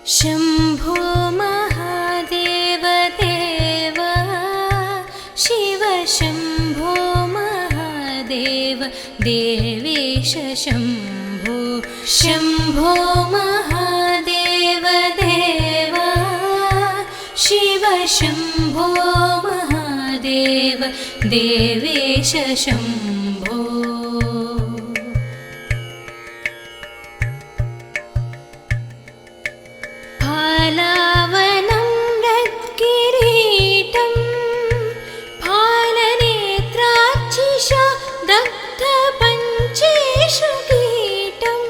शम्भो महादेव देव शिव शम्भो महादेव देवेश शम्भो शम्भो महादेव देव शिव शम्भो महादेव देवेश शम्भो फालावनं रत्किरीटं फालनेत्राक्षिषा दग्धपञ्चेषु कीटं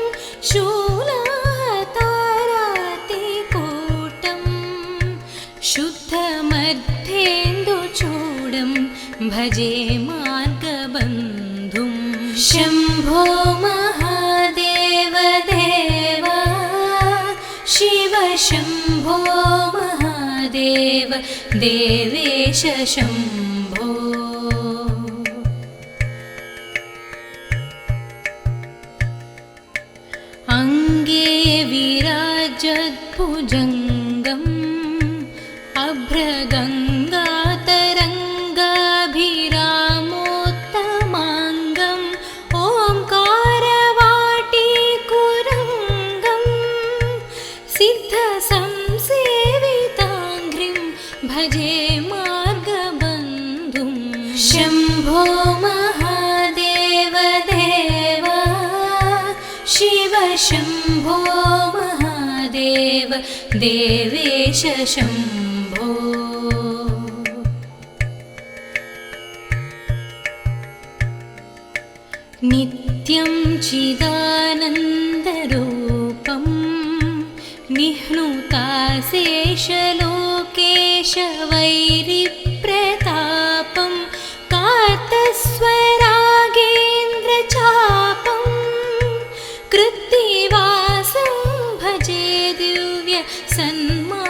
शूलातारातिकूटं शुद्धमध्येन्दुचूडं भजे मार्गबन्धुं शम्भो महादेव देव शिव शम्भो महादेव देवेश शम्भो अङ्गे विराजद्भुजङ्गम् अभ्रगङ्गातरङ्गाभिरामोत्तमाङ्गम् ओङ्कारवाटीकुरङ्गम् सिद्धसंसेविताङ्घ्रिं भजे मार्गबन्धुं शम्भो महादेव देव शिव शम्भो महादेव देवेश शम्भो नित्यं चिदानन्दरूपं निह्नुताशेषलोकेशवैरिप्रतापं कातस्वरागेन्द्रचापं कृत्तिवासं भजे दिव्य सन्मार्गबन्धुं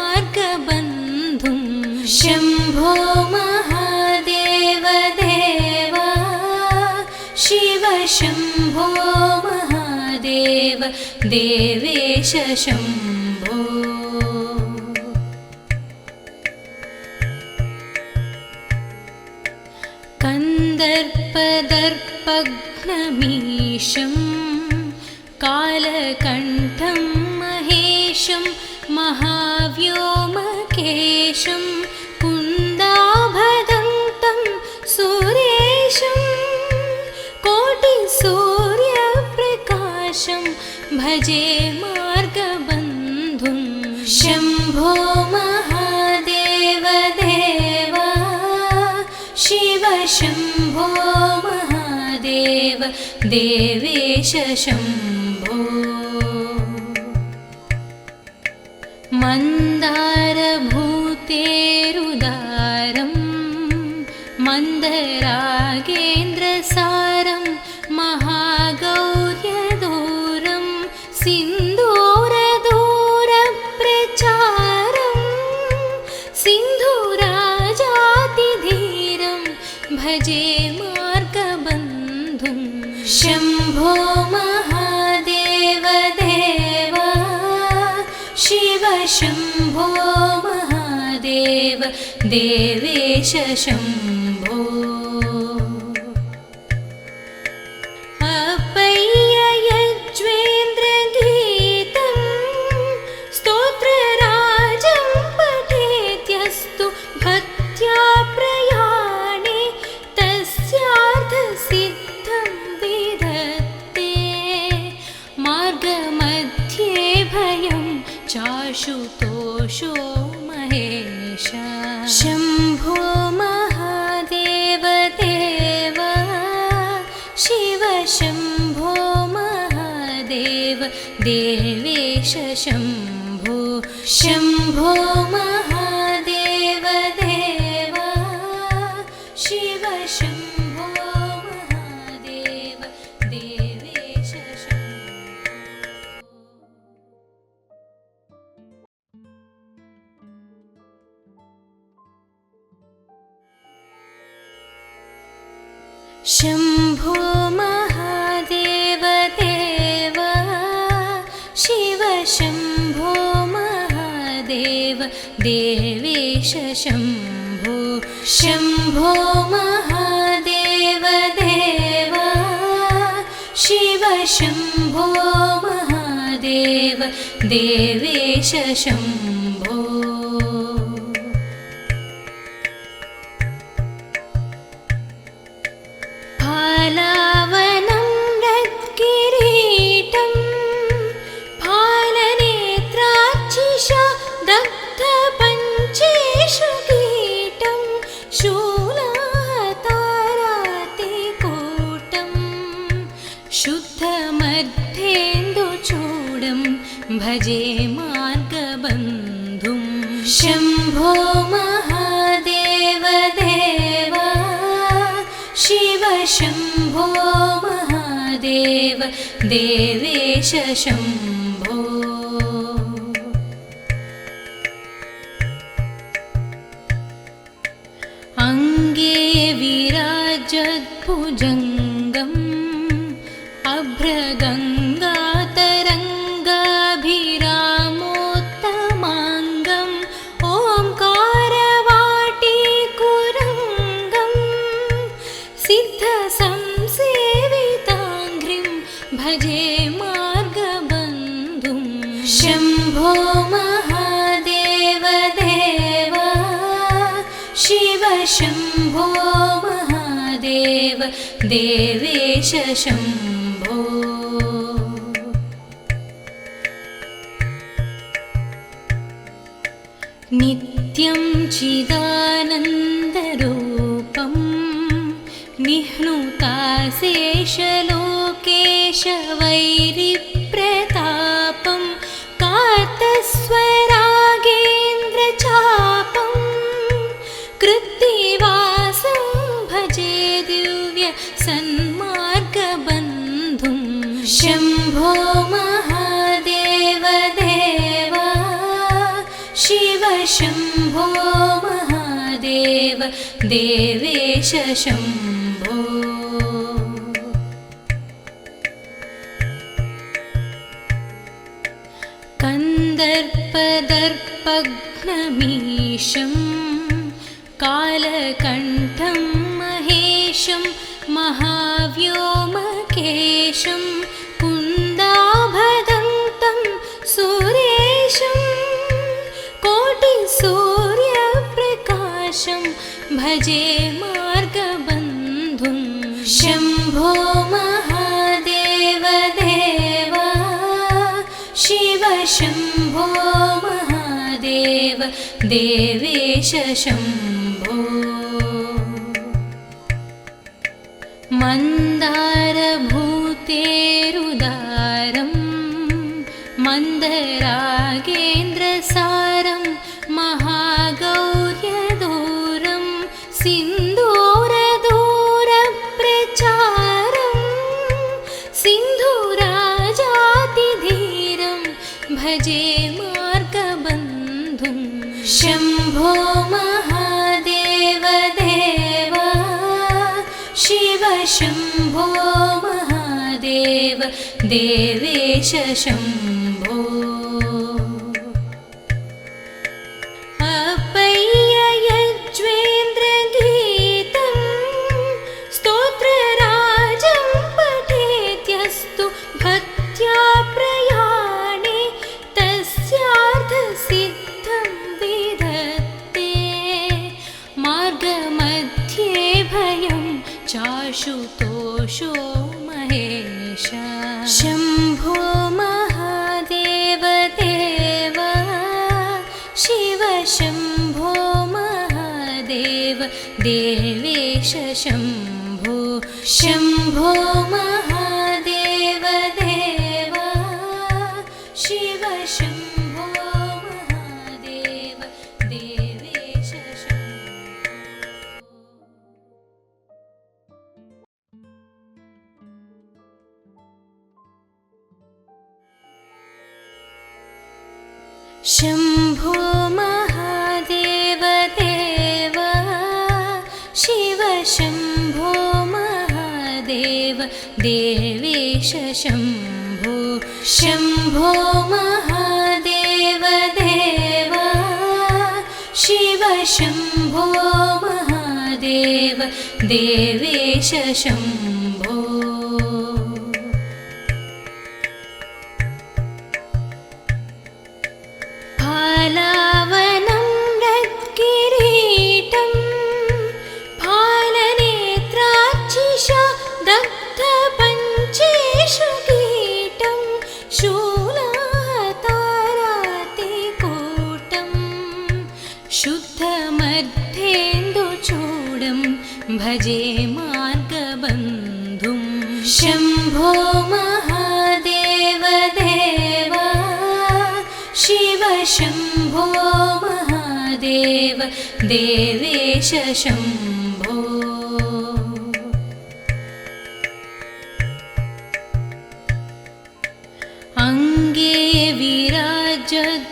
शम्भो महादेव देव शिव शम्भो महादेव देवेश शम्भो कन्दर्पदर्पघ्नमीशं कालकण्ठं महेशं महाव्योमकेशं कुन्दाभदन्तं सुरेशं कोटिसूर्यप्रकाशं भजे मार्गबन्धुं शम्भो महादेव देव शिव शम्भो महादेव देवेश शम्भो मन्दारभूतेरुदारं मन्दरागेन्द्रसारं महागौर्यदूरं सिन्दूरदूरप्रचारं सिन्धुराजातिधीरं भजे मार्गबन्धुं शम्भो महादेव देव शिव शम्भो महादेव देवेश शम्भो अप्पय्ययज्वेन्द्रगीतं स्तोत्रराजं पठेत्यस्तु भक्त्या प्रयाणे तस्यार्थसिद्धं विधत्ते मार्गमध्ये भयं चाशुतोषो महेश शम्भो महादेव देव शिव शम्भो महादेव देवेश शम्भो शम्भो महादेव देव शिव शम्भो महादेव देवेश शम्भो महादेव देव शिव शम्भो महादेव देवेश शम्भो शम्भो महादेव देव शिव शम्भो महादेव देवेश शम्भो फालावनं रत्किरीटं फालनेत्राक्षिषा दग्धपञ्चेषु कीटं शूलातारातिकूटं शुद्धमध्येन्दुचूडं भजे मार्गबन्धुं शम्भो महादेव देव शिव शम्भो महादेव देवेश शम्भो अङ्गे विराजद्भुजङ्गम् अभ्रगङ्गातरङ्गाभिरामोत्तमाङ्गम् ओङ्कारवाटीकुरङ्गम् सिद्धसंसेविताङ्घ्रिं भजे मार्गबन्धुं शम्भो महादेव देव शिव शम्भो महादेव देवेश शम्भो नित्यं चिदानन्दरूपं निह्नुताशेषलोकेश वैरिप्रतापं कातस्वरागेन्द्रचापं कृत्तिवासं भजे दिव्य सन्मार्गबन्धुं शम्भो महादेव देव शिव शम्भो महादेव देवेश शम्भो कन्दर्पदर्पघ्नमीशं कालकण्ठं महेशं महाव्योमकेशं कुन्दाभदन्तं सुरेशं कोटिसूर्यप्रकाशं भजे मार्गबन्धुं शम्भो महादेव देव शिव शम्भो महादेव देवेश शम्भो मन्दारभूतेरुदारं मन्दरागेन्द्रसारं महागौर्यदूरं सिन्दूरदूरप्रचारं सिन्धुराजातिधीरं भजे मार्गबन्धुं शम्भो महादेव देव शिव शम्भो महादेव देवेश शम्भो अपय्ययज्वेन्द्रगीतं स्तोत्रराजं पठेत्यस्तु भक्त्या प्रयाणे तस्यार्थसिद्धं विधत्ते मार्गमध्ये भयं चाशुतोषो महेश शम्भो महादेव देव शिव शम्भो महादेव देवेश शम्भो शम्भो महादेव देव शिव शम्भो महादेव देवेश शम्भो महादेव देव शिव शम्भो महादेव देवेश शम्भो शम्भो महादेव देव शम्भो महादेव देवेश शम्भो। फालावनं रत्किरीटं फालनेत्राक्षिषा दग्धपञ्चेषु कीटं शूलाहतारातिकूटं शुद्धमध्येन्दुचूडं भजे मार्गबन्धुं। शम्भो महादेव देवा शिव शम्भो महादेव देवेश शम्भो। अङ्गे विराजद्भुजङ्गम्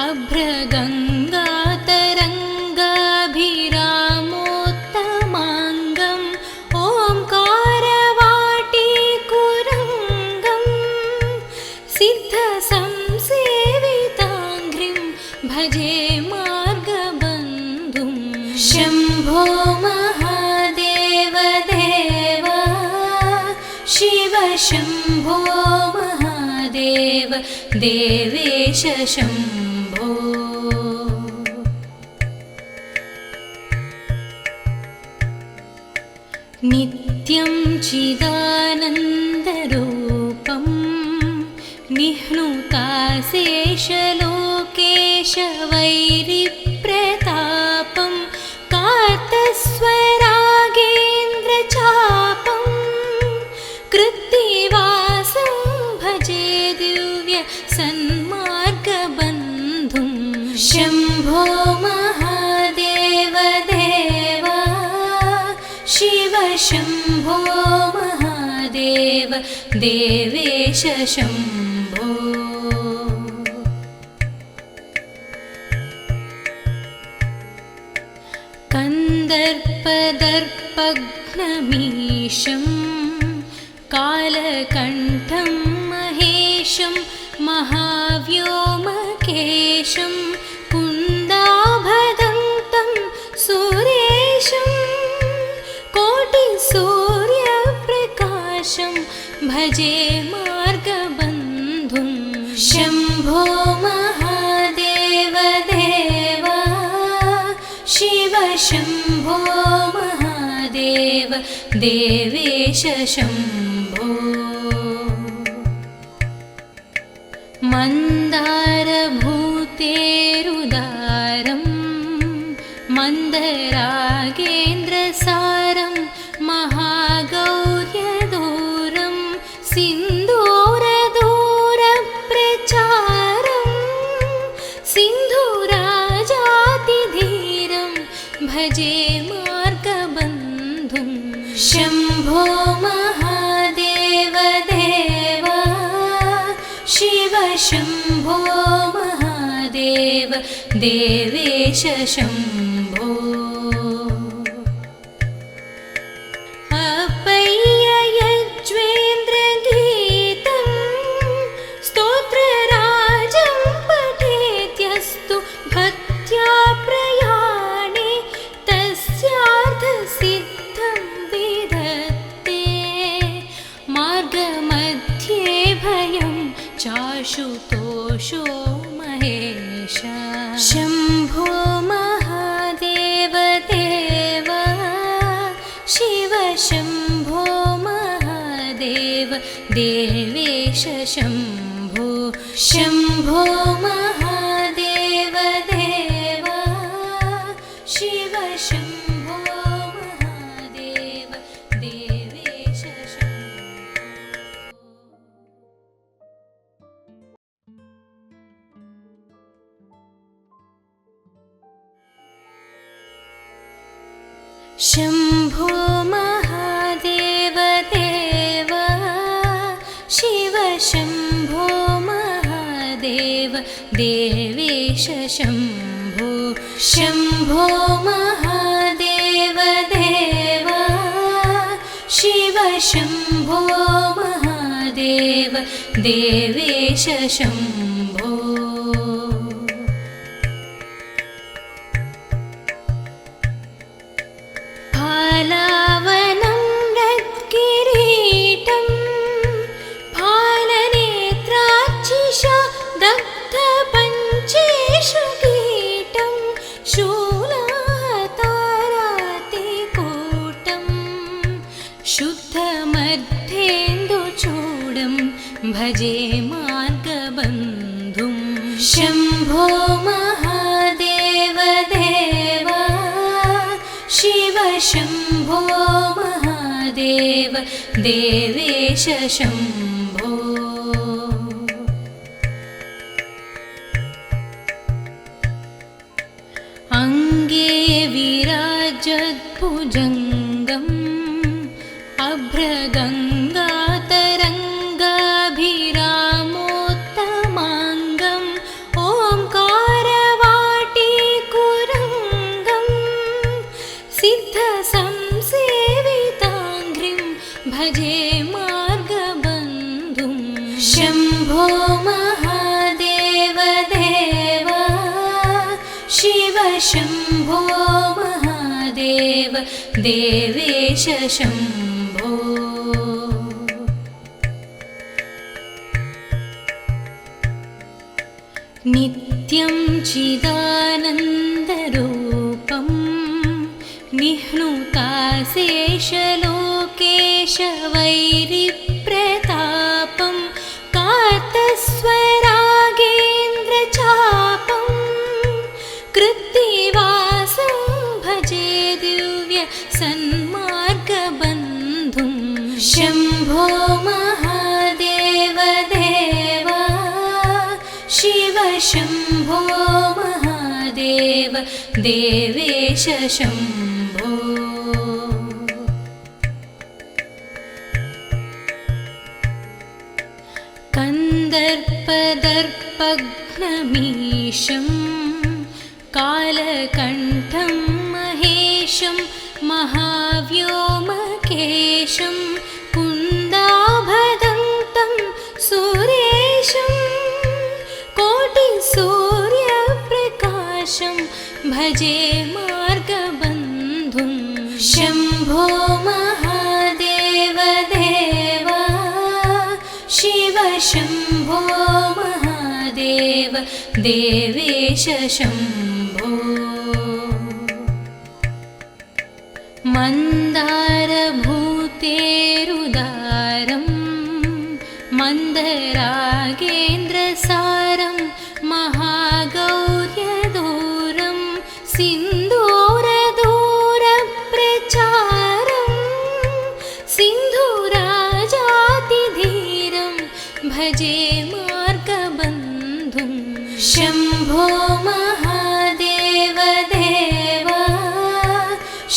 अभ्रगङ्गातरङ्गाभिरामोत्तमाङ्गम् ओङ्कारवाटीकुरङ्गं सिद्धसंसेविताङ्घ्रिं भजे मार्गबन्धुं। शम्भो महादेव देवा शिव शम्भो महादेव देवेश शम्भो। नित्यं चिदानन्दरूपं निह्नुताशेषलोकेश वैरिप्रतापं कातस्वरागेन्द्रचापं कृत्तिवासं भजे दिव्य सन्मार्गबन्धुं। शम्भो महादेव देवा शिव शम्भो महादेव देवेश शम्भो। कन्दर्पदर्पघ्नमीशं कालकण्ठं महेशं महाव्योमकेशं कुन्दाभदन्तं सुरेशं कोटिसूर्यप्रकाशं भजे मार्गबन्धुं। शम्भो महादेव देवा शिव शम्भो महादेव देवेश शम्भो। मन्दारभूतेरुदारं मन्दरागेन्द्रसारं महागौर्यदूरं सिन्दूरदूरप्रचारं सिन्धुराजातिधीरं भजे मार्गबन्धुं। शम्भो महादेव देवा शिव शम्भो महादेव देवेश शम्भो। अपय्ययज्वेन्द्रगीतं स्तोत्रराजं पठेत्यस्तु भक्त्या प्रयाणे तस्यार्थसिद्धं विधत्ते मार्गमध्ये भयं चाशुतोषो महेश। शम्भो महादेव देवा शिव शम्भो महादेव देवेश शम्भो। शम्भो महादेव देवा शिव शम्भो महादेव देवेश शम्भो। शम्भो महादेव देवा शिव शम्भो महादेव देवेश शम्भो। शम्भो महादेव देवा शिव शम्भो महादेव देवेश शम्भो। भजे मार्गबन्धुं शम्भो महादेव देव शिव शम्भो महादेव देवेश शम्भो अङ्गे विराजद्भुजङ्गम् अभ्रगङ्गातरङ्गाभिरामोत्तमाङ्गम् ओङ्कारवाटीकुरङ्गम् सिद्धसंसेविताङ्घ्रिं भजे मार्गबन्धुं शम्भो महादेव देव शिव शम्भो महादेव देवेश शम्भो नित्यं चिदानन्दरूपं निह्नुताशेषलोकेश वैरिप्रतापं कातस्वरागेन्द्रचापं कृत्तिवासं भजे दिव्य सन्मार्गबन्धुं शम्भो महादेव देव शिव शम्भो महादेव देवेश शम्भो कन्दर्पदर्पघ्नमीशं कालकण्ठं महेशं महाव्योमकेशं कुन्दाभदन्तं सुरेशं कोटिसूर्यप्रकाशं भजे मार्गबन्धुं शम्भो महादेव देव शिव शम्भो महादेव देवेश शम्भो मन्दारभूतेरुदारं मन्दरागेन्द्रसारं महागौर्यदूरं सिन्दूरदूरप्रचारं सिन्धुराजातिधीरं भजे मार्गबन्धुं शम्भो महादेव देव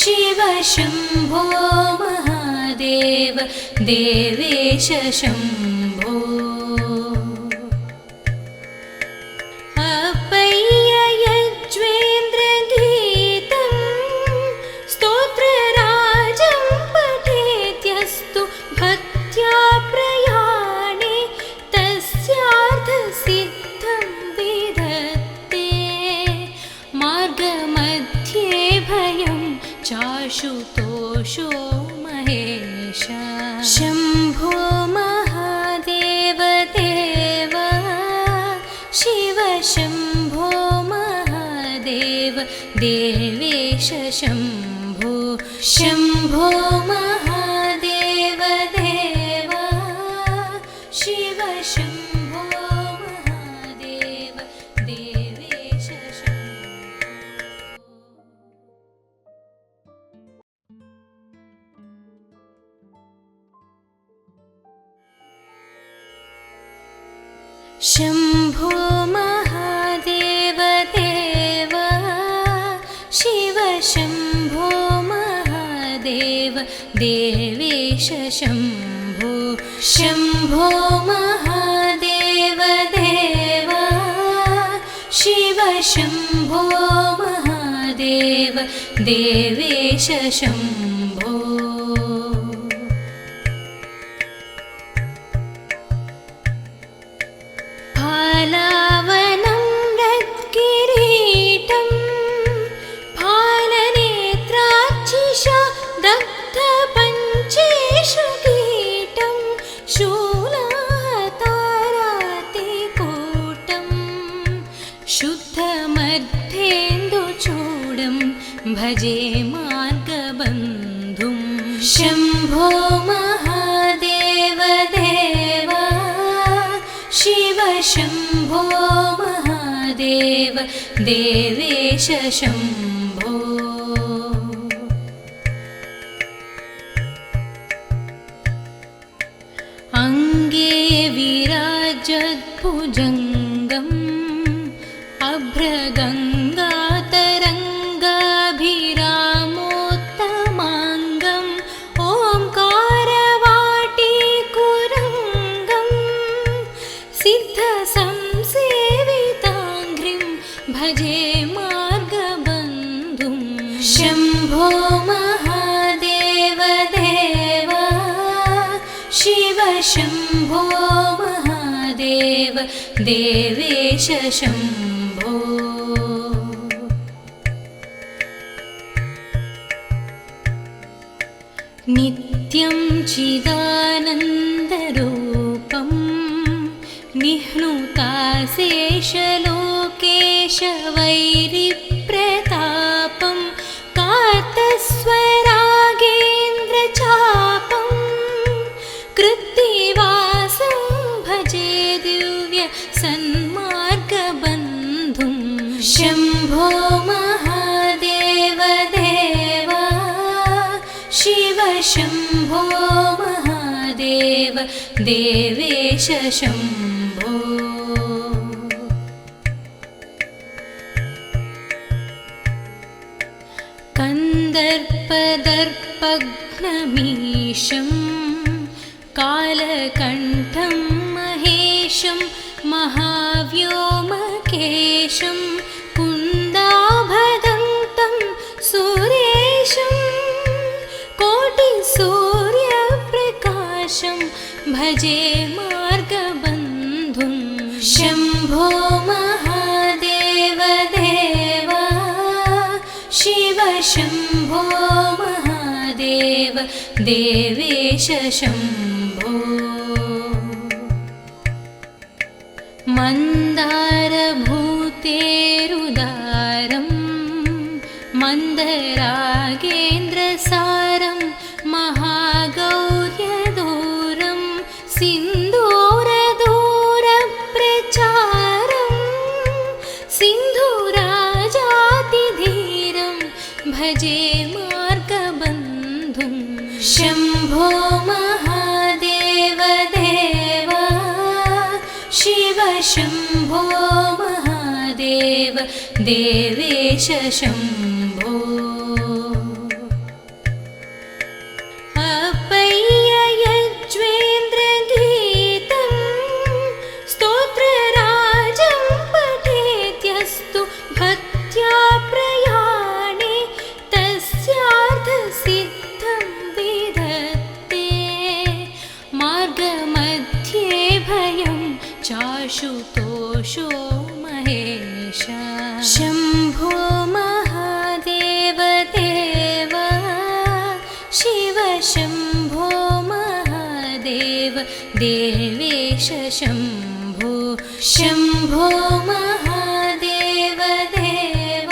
शिव शम्भो महादेव देवेश शम्भो अप्पय्ययज्वेन्द्रगीतं स्तोत्रराजं पठेत्यस्तु भक्त्या प्रयाणे तस्यार्थसिद्धं विधत्ते मार्गमध्ये भयं चाशुतोषो महेश शम्भो महादेव देव शिव शम्भो महादेव देवेश शम्भो शम्भो महादेव देव शिव शम्भो महादेव देवेश शम्भो महादेव देव शिव शम्भो महादेव देवेश शम्भो शम्भो महादेव देव शिव शम्भो महादेव देवेश शम्भो फालावनं रत्किरीटं फालनेत्राक्षिषा दग्धपञ्चेषु कीटं शूलातारातिकूटं शुद्धमध्येन्दुचूडं भजे मार्गबन्धुं शम्भो महादेव देव शम्भो महादेव देवेश शम्भो। अङ्गे विराजद्भुजङ्गम् अभ्रगङ्गातरङ्गाभिरामोत्तमाङ्गम् ओङ्कारवाटीकुरङ्गम् सिद्धसंसेविताङ्घ्रिं भजे मार्गबन्धुं। शम्भो महादेव देव शिव शम्भो महादेव देवेश शम्भो। नित्यं चिदानन्दरूपं निह्नुताशेषलोकेश वैरिप्रतापं कातस्वरागेन्द्रचापं कृत्तिवासं भजे दिव्य सन्मार्गबन्धुं। शम्भो महादेव देव शिव शम्भो महादेव देवेश शम्भो। कन्दर्पदर्पघ्नमीशं कालकण्ठं महेशं महाव्योमकेशं कुन्दाभदन्तं सुरेशं कोटिसूर्यप्रकाशं भजे मार्गबन्धुं। शम्भो महादेव देव शिव शम्भो महादेव देवेश शम्भो। मन्दारभूतेरुदारं मन्दरागेन्द्रसारं महागौर्यदूरं सिन्दूरदूरप्रचारं सिन्धुराजातिधीरं भजे मार्गबन्धुं। शम्भो महादेव देव शिव शम्भो महादेव देवेश शम्भो। अप्पय्ययज्वेन्द्रगीतं स्तोत्रराजं पठेत्यस्तु भक्त्या प्रयाणे तस्यार्थसिद्धं विधत्ते मार्गमध्ये भयं चाशुतोषो महेश। शम्भो महादेव देव शिव शम्भो महादेव देवेश शम्भो। शम्भो महादेव देव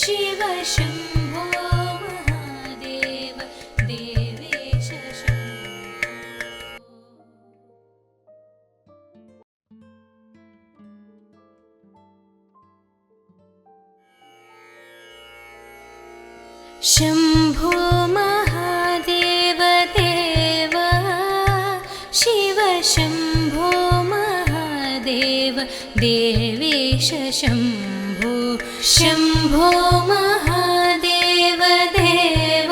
शिव शम्भो महादेव देवेश शम्भो। शम्भो महादेव देव शिव शम्भो महादेव देवेश शम्भो। शम्भो महादेव देव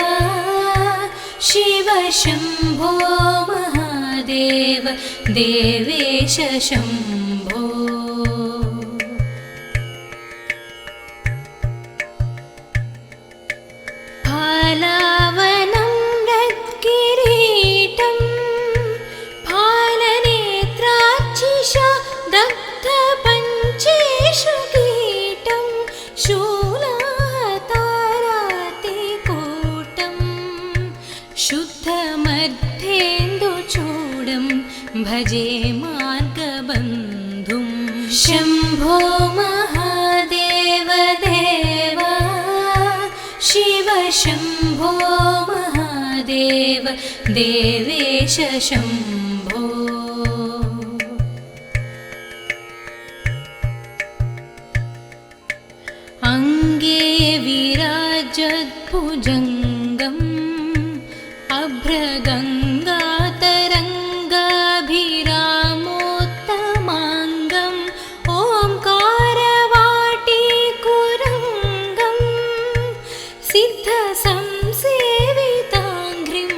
शिव शम्भो महादेव देवेश शम्भो। फालावनं रत्किरीटं फालनेत्राक्षिषा दग्धपञ्चेषु कीटं शूलातारातिकूटं शुद्धमध्येन्दुचूडं भजे मार्गबन्धुं। शम्भो महादेव देव शिव शम्भो महादेव देवेश शम्भो। वीराजद्भुजङ्गम् अभ्रगङ्गातरङ्गाभिरामोत्तमाङ्गम् ओङ्कारवाटीकुरङ्गम् सिद्धसंसेविताङ्घ्रिं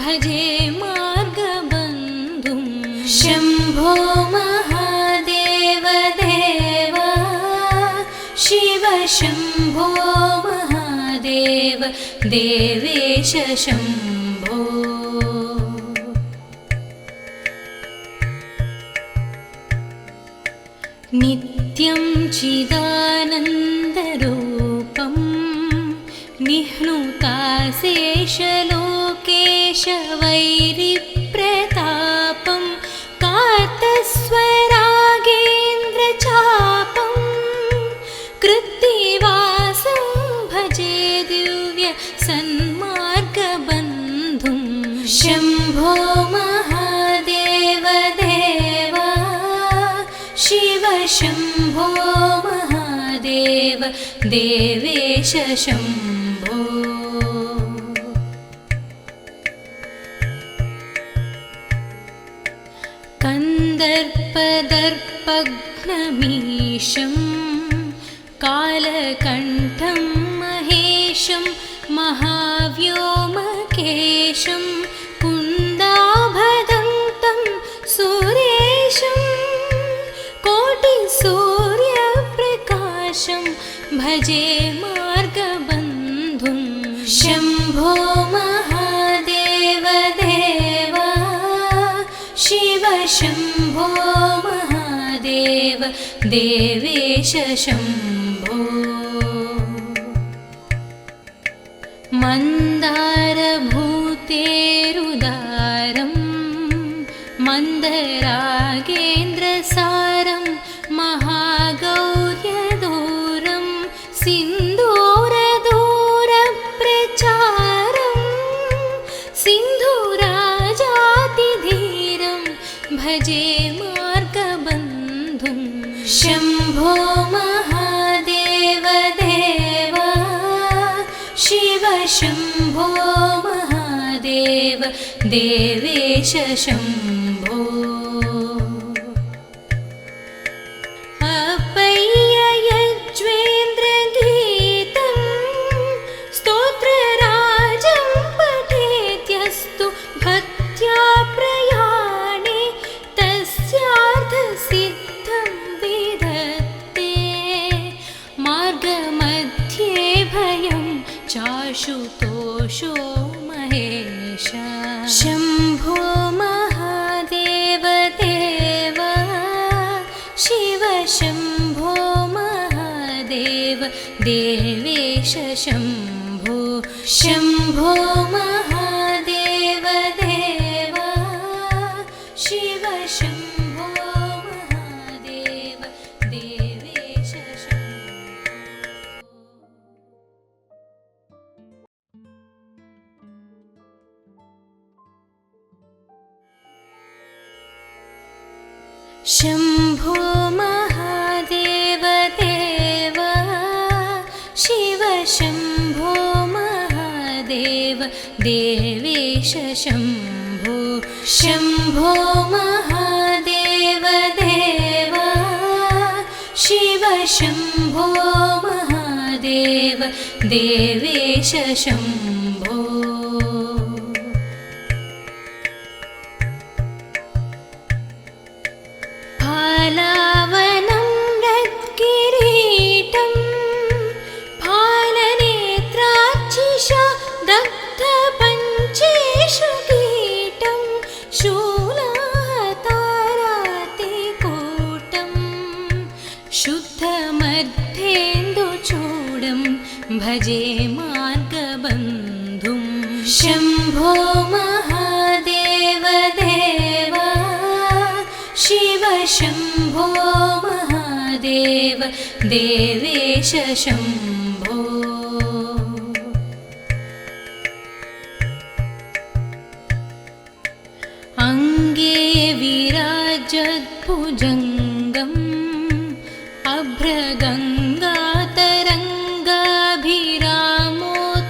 भजे मार्गबन्धुं शम्भो महादेव देव शिव शम्भो महादेव देवेश शम्भो नित्यं चिदानन्दरूपं निह्नुताशेषलोकेश वैरिप्रतापं कातस्वरागेन्द्रचापं कृत्तिवासं भजे दिव्य सन्मार्गबन्धुं शम्भो महादेव देव शिव शम्भो महादेव देवेश शम्भो कन्दर्पदर्पघ्नमीशं कालकण्ठं महेशं महाव्योमकेशं कुन्दाभदन्तं सुरेशं कोटिसूर्यप्रकाशं भजे मार्गबन्धुं शम्भो महादेव देव शिव शम्भो महादेव देवेश शम्भो मन्दारभूतेरुदारं मन्दरागेन्द्रसारं महागौर्यदूरं सिन्दूरदूरप्रचारं सिन्धुराजातिधीरं भजे मार्गबन्धुं शम्भो महादेव देव शिव शम्भो महादेव देवेश शम्भो अप्पय्ययज्वेन्द्रगीतं स्तोत्रराजं पठेत्यस्तु भक्त्या प्रयाणे तस्यार्थसिद्धं विधत्ते मार्गमध्ये भयं चाशुतोषो महेश शम्भो महादेव देव शिव शम्भो महादेव देवेश शम्भो शम्भो महादेव देव शिव शम्भो महादेव देवेश शम्भो महादेव देव शिव शम्भो महादेव देवेश शम्भो शम्भो महादेव देव शिव शम्भो महादेव देवेश शम्भो फालावनं रत्किरीटं फालनेत्रार्चिषा दग्धपञ्चेषु कीटं शूलाहतारातिकूटं शुद्धमध्येन्दुचूडं भजे मार्गबन्धुं शम्भो महादेव देव शिव शम्भो महादेव देवेश शम्भो अङ्गे विराजद्भुजङ्गम् अभ्रगङ्गातरङ्गाभिरामोत्तमाङ्गम्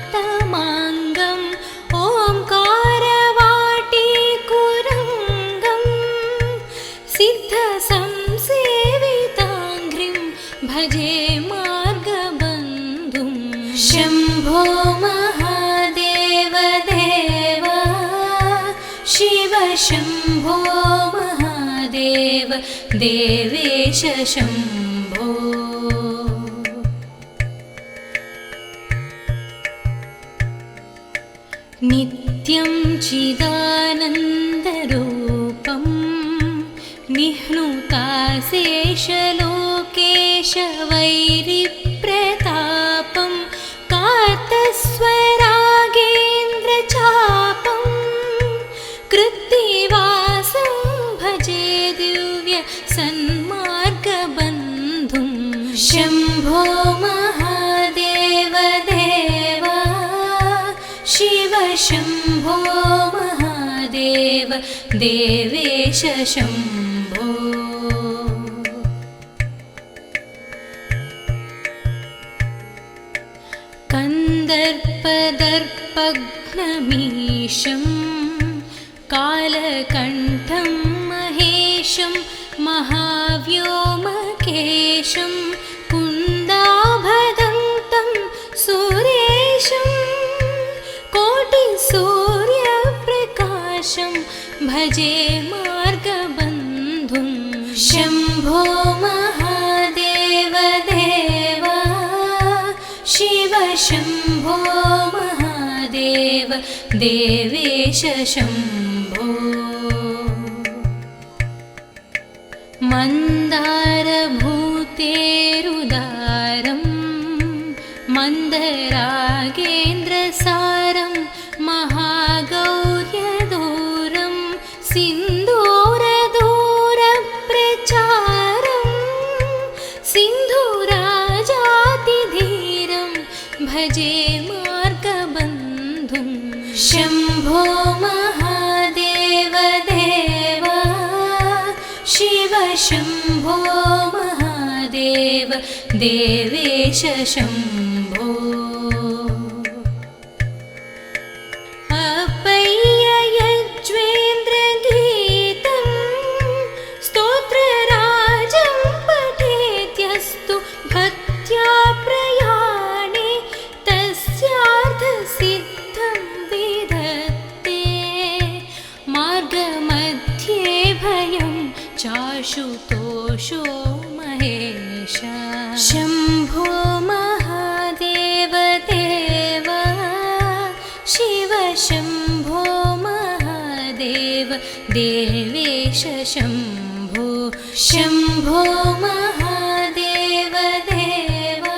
शम्भो महादेव देवेश शम्भो। नित्यं चिदानन्दरूपं निह्नुताशेषलोकेश वैरिप्रतापं कातस्वरागेन्द्रचापं कृत्तिवासं भजे दिव्य सन्मार्गबन्धुं। शम्भो महादेव देवा शिव शम्भो महादेव देवेश शम्भो। कन्दर्पदर्पघ्नमीशं कालकण्ठं महेशं महाव्योमकेशं कुन्दाभदन्तं सुरेशं कोटिसूर्यप्रकाशं भजे मार्गबन्धुं। शम्भो महादेव देवा शिव शम्भो महादेव देवेश शम्भो। मन्दारभूतेरुदारं मन्दरागेन्द्रसारं महागौर्यदूरं सिन्दूरदूरप्रचारं सिन्धुराजातिधीरं भजे मार्गबन्धुं। शम्भो महादेव देवा शिव शम्भो महादेव देवेश शम्भो। अपय्ययज्वेन्द्रगीतं स्तोत्रराजं पठेत्यस्तु भक्त्या प्रयाणे तस्यार्थसिद्धं विधत्ते मार्गमध्ये भयं चाशुतोषो महेश। शम्भो महादेव देवा शिव शम्भो महादेव देवेश शम्भो। शम्भो महादेव देवा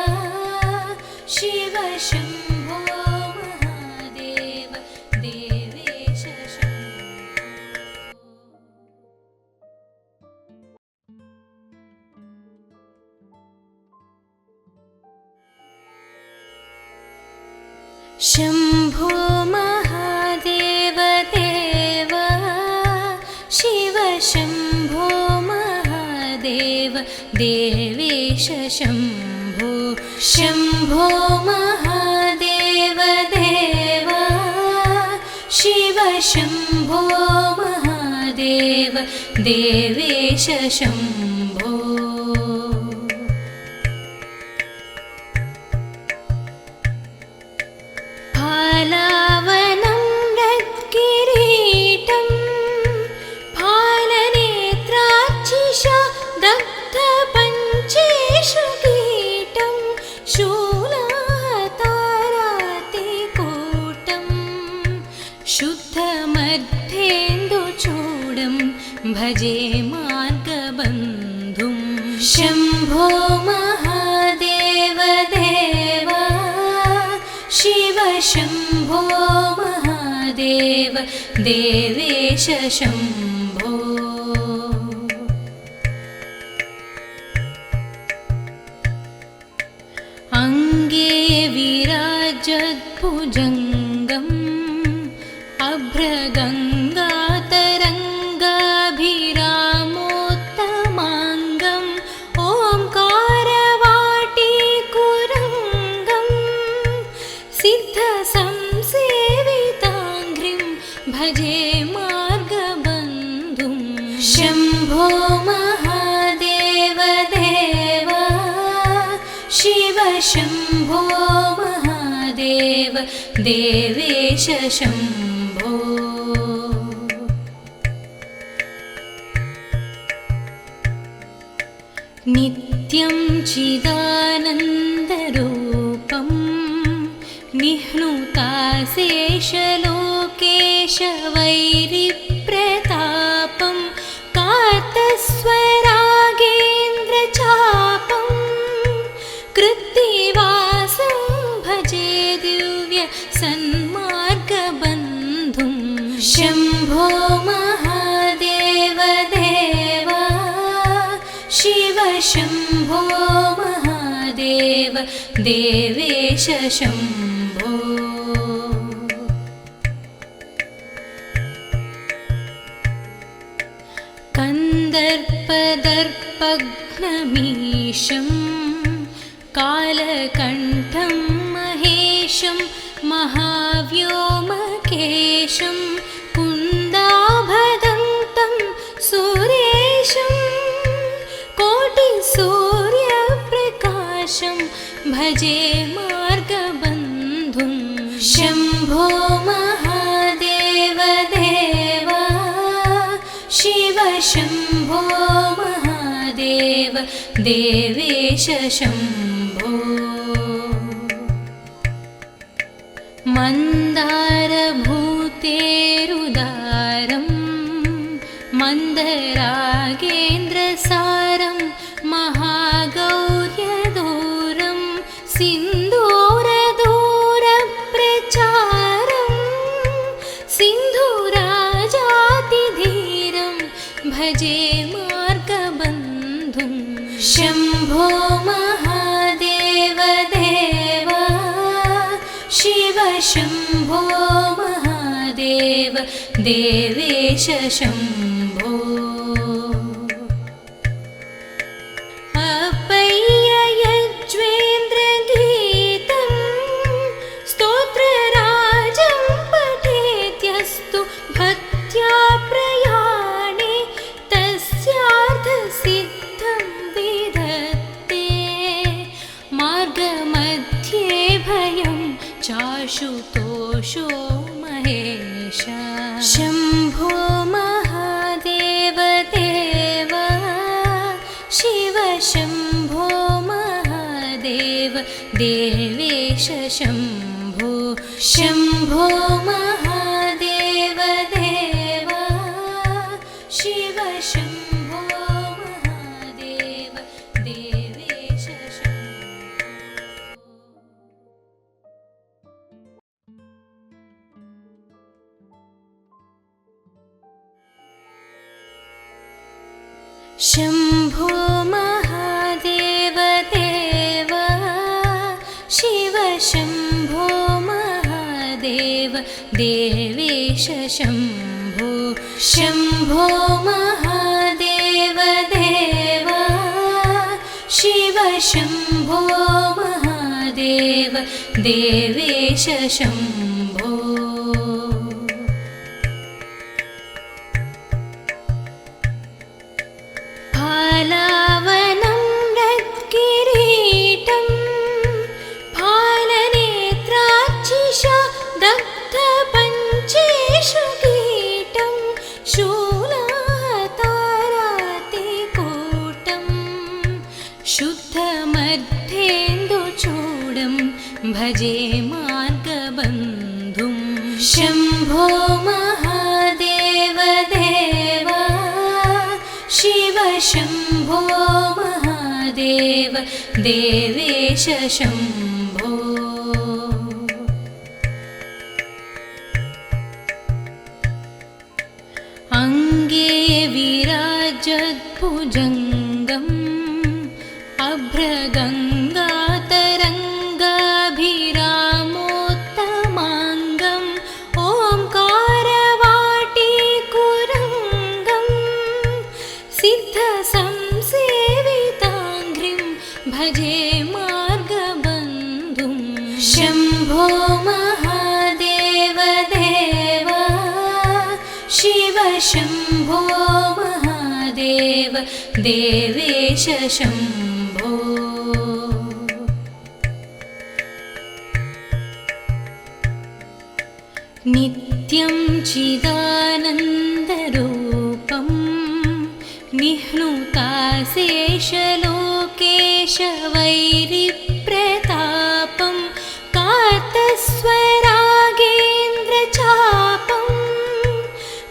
शिव शम्भो महादेव देवेश शम्भो। शम्भो महादेव देवा शिव शम्भो महादेव देवेश शम्भो। शम्भो महादेव देवा शिव शम्भो महादेव देवेश शम्भो। फालावनं रत्किरीटं फालनेत्राक्षिषा दग्धपञ्चेषु कीटं शूलातारातिकूटं शुद्धमध्येन्दुचूडं भजे मार्गबन्धुं। शम्भो महादेव देवा शिव शम्भो महादेव देवेश शम्भो। अङ्गे विराजद्भुजङ्गम् अभ्रगङ्गातरङ्गाभिरामोत्तमाङ्गम् ओङ्कारवाटीकुरङ्गम् सिद्धसंसेविताङ्घ्रिं भजे मार्गबन्धुं। शम्भो महादेव देवा शिव शम्भो महादेव देवेश शम्भो। नित्यं चिदानन्दरूपं निह्नुताशेषलोकेशवैरिप्रतापं कातस्वरागेन्द्रचापं कृत्तिवासं भजे दिव्य सन्मार्गबन्धुं शम्भो महादेव देवा शिव शम्भो महादेव देवेश शम्भो कन्दर्पदर्पघ्नमीशं कालकण्ठं महेशं महाव्योमकेशं कुन्दाभदन्तं सुरेशं कोटिसूर्यप्रकाशं भजे मार्गबन्धुं शम्भो महादेव देवा शिव शम्भो महादेव देवेश शम्भो मन्दारभूतेरुदारं मन्दरागेन्द्रसारं महागौर्यदूरं सिन्दूरदूरप्रचारं सिन्धुराजातिधीरं भजे मार्गबन्धुं शम्भो महादेव देवा शिव शम्भो महादेव देवेश शम्भो अप्पय्ययज्वेन्द्रगीतं स्तोत्रराजं पठेत्यस्तु भक्त्या प्रयाणे तस्यार्थसिद्धं विधत्ते मार्गमध्ये भयं चाशुतोषो महेश शम्भो महादेव देवा शिव शम्भो महादेव देवेश शम्भो शम्भो महादेव देवा शिव शम्भो महादेव देवेश शम्भो महादेव देवा शिव शम्भो महादेव देवेश शम्भो शम्भो महादेव देवा शिव शम्भो महादेव देवेश शम्भो फालावनं रत्किरीटं फालनेत्राक्षिषा दग्धपञ्चेषु कीटं शूलातारातिकूटं शुद्धमध्येन्दुचूडं भजे मार्गबन्धुं शम्भो महादेव देवा शिव शम्भो महादेव देवेश शम्भो अङ्गे विराजद्भुजङ्गम् अभ्रगङ्गातरङ्गाभिरामोत्तमाङ्गम् ओङ्कारवाटीकुरङ्गम् सिद्धसंसेविताङ्घ्रिं भजे मार्गबन्धुं शम्भो महादेव देवा शिव शम्भो महादेव देवेश शम्भो नित्यं चिदानन्दरूपं निह्नुताशेषलोकेश वैरिप्रतापं कातस्वरागेन्द्रचापं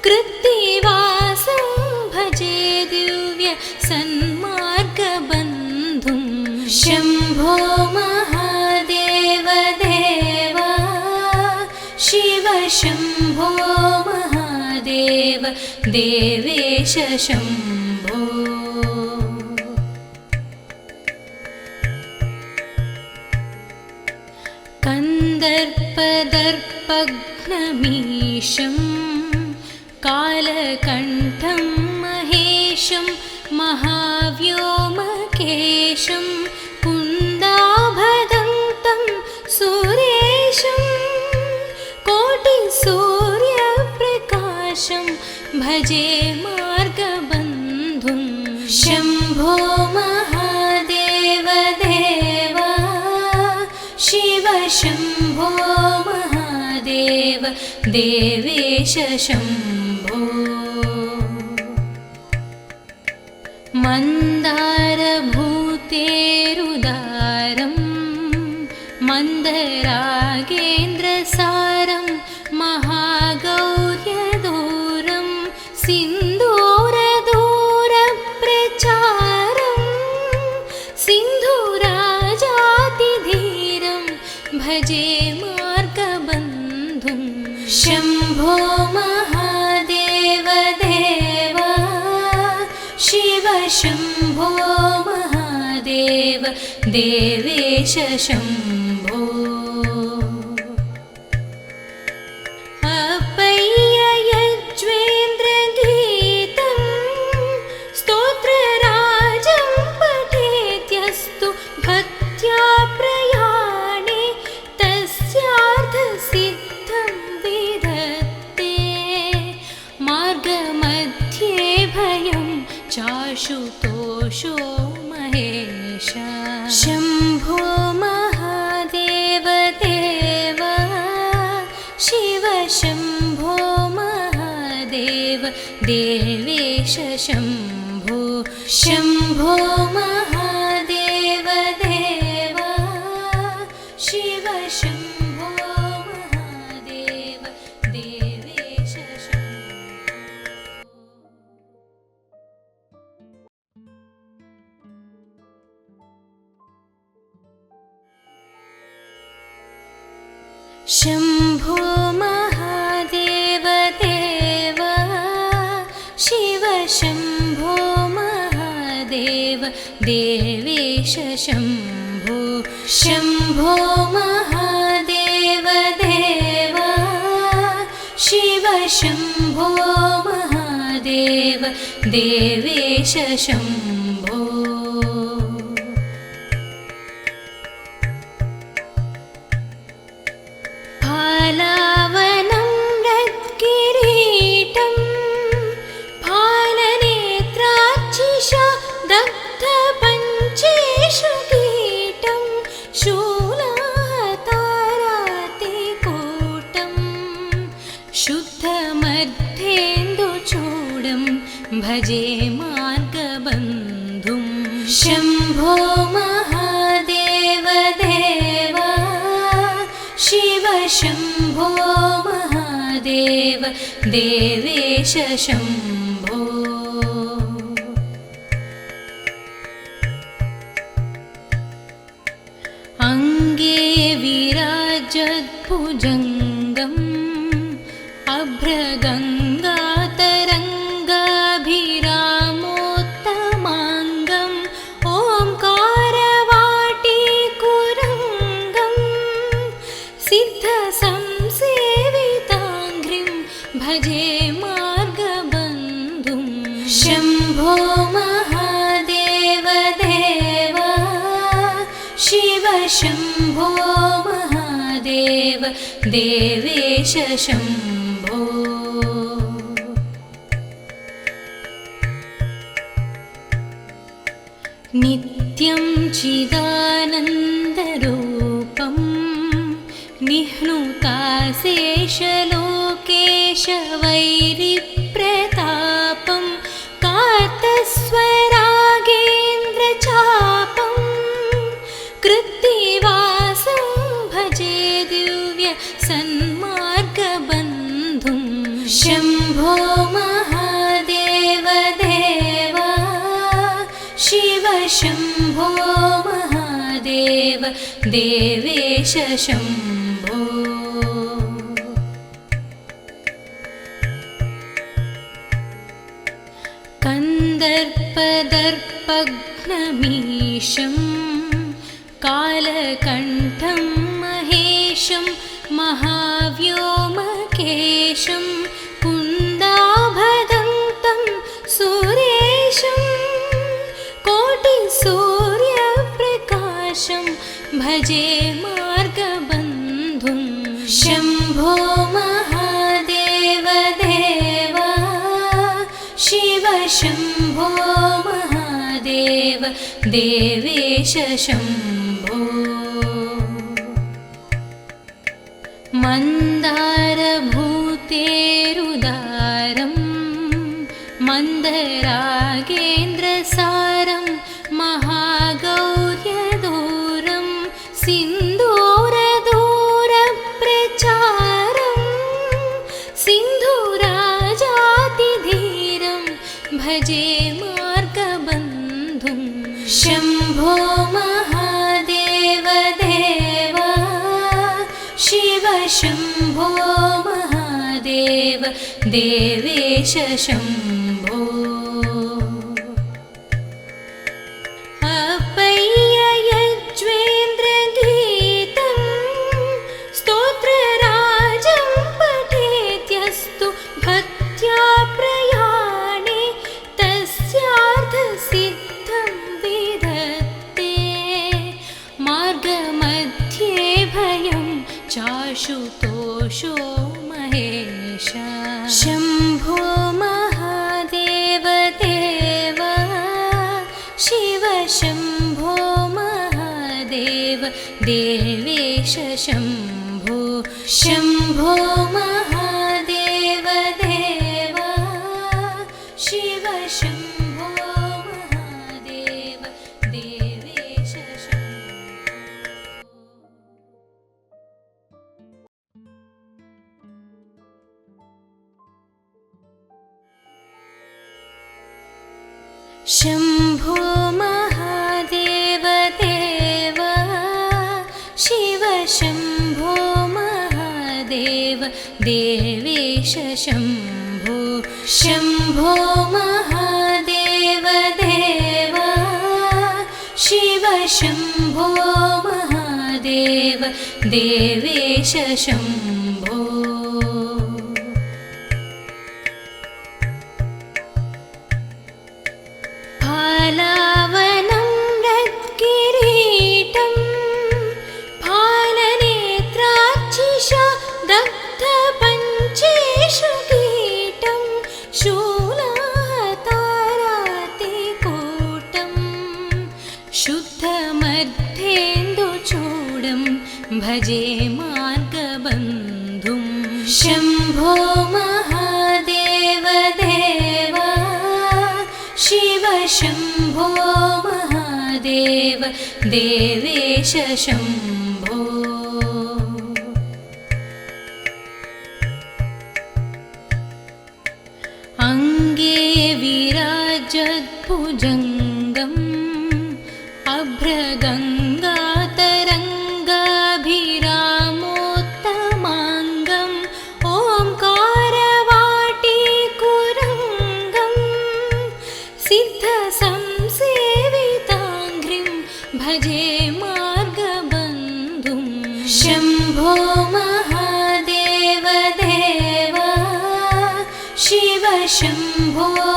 कृत्तिवासं भजे दिव्य सन्मार्गबन्धुं शम्भो महादेव देवा शिव शम्भो महादेव देवेश शम्भो कन्दर्पदर्पघ्नमीशं कालकण्ठं महेशं महाव्योमकेशं कुन्दाभदन्तं सुरेशं कोटिसूर्यप्रकाशं भजे मार्गबन्धुं शम्भो महादेव देवा शिव शम्भो महादेव देवेश शम्भो मन्दारभूतेरुदारं मन्दरागेन्द्रसारं महागौर्यदूरं सिन्दूरदूरप्रचारं सिन्धुराजातिधीरं भजे मार्गबन्धुं शम्भो महादेव देवा शिव शम्भो महादेव देवेश शम्भो अप्पय्ययज्वेन्द्रगीतं स्तोत्रराजं पठेत्यस्तु भक्त्या प्रयाणे तस्यार्थसिद्धं विधत्ते मार्गमध्ये भयं चाशुतोषो महेश शम्भो महादेव देवा शिव शम्भो महादेव देवेश शम्भो शम्भो महादेव देवा शिव शम्भो महादेव देवेश शम्भो महादेव देवा शिव शम्भो महादेव देवेश शम्भो शम्भो महादेव देवा शिव शम्भो महादेव देवेश शम्भो फालावनं रत्किरीटं फालनेत्राक्षिषा दग्धपञ्चेषु कीटं शूलातारातिकूटं शुद्धमध्येन्दुचूडं भजे मार्गबन्धुं शम्भो महादेव देवा शिव शम्भो महादेव देवेश शम्भो अङ्गे विराजद्भुजङ्गम् अभ्रगङ्गातरङ्गाभिरामोत्तमाङ्गम् ओङ्कारवाटीकुरङ्गम् सिद्धसंसेविताङ्घ्रिं भजे मार्गबन्धुं शम्भो महादेव देवा शिव शम्भो महादेव देवेश शम्भो नित्यं चिदानन्दरूपं निह्नुताशेषलोकेश वैरिप्रतापं कातस्व शम्भो महादेव देव शिव शम्भो महादेव देवेश शम्भो कन्दर्पदर्पघ्नमीशं कालकण्ठं महेशं महाव्योमकेशं कुन्दाभदन्तं सुरेशं कोटिसूर्यप्रकाशं भजे मार्गबन्धुं शम्भो महादेव देव शिव शम्भो महादेव देवेश शम्भो मन्दारभूतेरुदारं मन्दरागेन्द्रसारं महागौर्यदूरं सिन्दूरदूरप्रचारं सिन्धुराजातिधीरं भजे मार्गबन्धुं शम्भो महादेव देव शिव शम्भो महादेव देवेश शम्भो अप्पय्ययज्वेन्द्रगीतं स्तोत्रराजं पठेत्यस्तु भक्त्या प्रयाणे तस्यार्थसिद्धं विधत्ते मार्गमध्ये भयं चाशुतोषो महेश शम्भो महादेव देव शिव शम्भो महादेव देवेश शम्भो शम्भो महादेव देव शिव शम्भो महादेव देवेश शम्भो महादेव देव शिव शम्भो महादेव देवेश शम्भो शम्भो महादेव देव शिव शम्भो महादेव देवेश शम्भो फालावनं रत्किरीटं फालनेत्राक्षिषा दग्धपञ्चेषु कीटं शूलातारातिकूटं शुद्धमध्येन्दुचूडं भजे मार्गबन्धुं शम्भो महादेव देव शिव शम्भो महादेव देवेश शम्भो अङ्गे विराजद्भुजङ्गम् अभ्रगङ्गातरङ्गाभिरामोत्तमाङ्गम् ओङ्कारवाटीकुरङ्गं सिद्धसंसेविताङ्घ्रिं भजे मार्गबन्धुं शम्भो महादेव देव शिव शम्भो